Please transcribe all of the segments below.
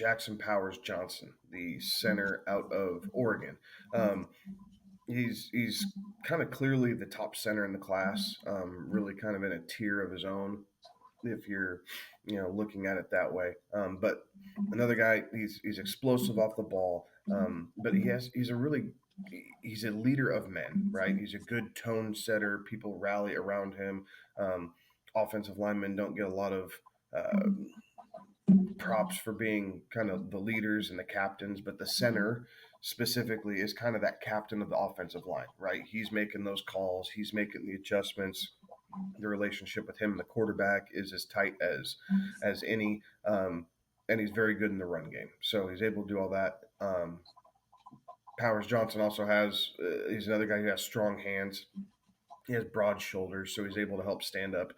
Jackson Powers Johnson, the center out of Oregon. Um, he's kind of clearly the top center in the class. Really kind of in a tier of his own, if you're looking at it that way. But another guy, he's explosive off the ball, but he's a leader of men, right? He's a good tone setter. People rally around him. Offensive linemen don't get a lot of uh, props for being kind of the leaders and the captains, but the center specifically is kind of that captain of the offensive line, right? He's making those calls, he's making the adjustments. The relationship with him and the quarterback is as tight as any, and he's very good in the run game. So he's able to do all that. Powers Johnson also has he's another guy who has strong hands. He has broad shoulders, so he's able to help stand up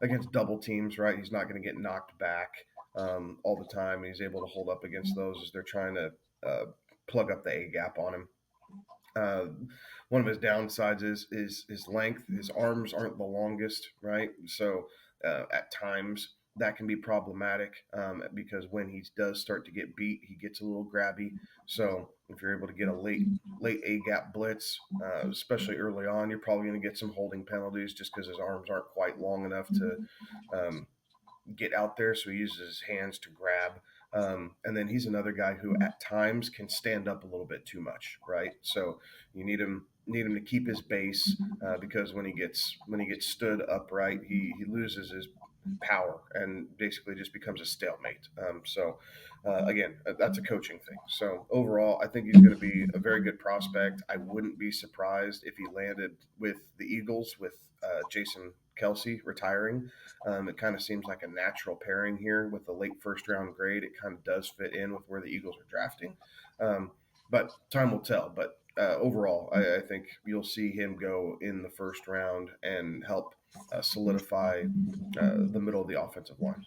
against double teams. Right, he's not going to get knocked back all the time. He's able to hold up against those as they're trying to plug up the A gap on him. Uh, One of his downsides is his length. His arms aren't the longest, right? So at times that can be problematic because when he does start to get beat, he gets a little grabby. So if you're able to get a late A gap blitz, especially early on, you're probably going to get some holding penalties just because his arms aren't quite long enough to um, get out there, so he uses his hands to grab. And then he's another guy who at times can stand up a little bit too much, right? So you need him to keep his base because when he gets stood upright, he loses his power and basically just becomes a stalemate. So again, that's a coaching thing. So overall, I think he's going to be a very good prospect. I wouldn't be surprised if he landed with the Eagles with Jason Kelsey retiring. It kind of seems like a natural pairing here with the late first round grade. It kind of does fit in with where the Eagles are drafting, um, but time will tell. But overall, I think you'll see him go in the first round and help solidify the middle of the offensive line.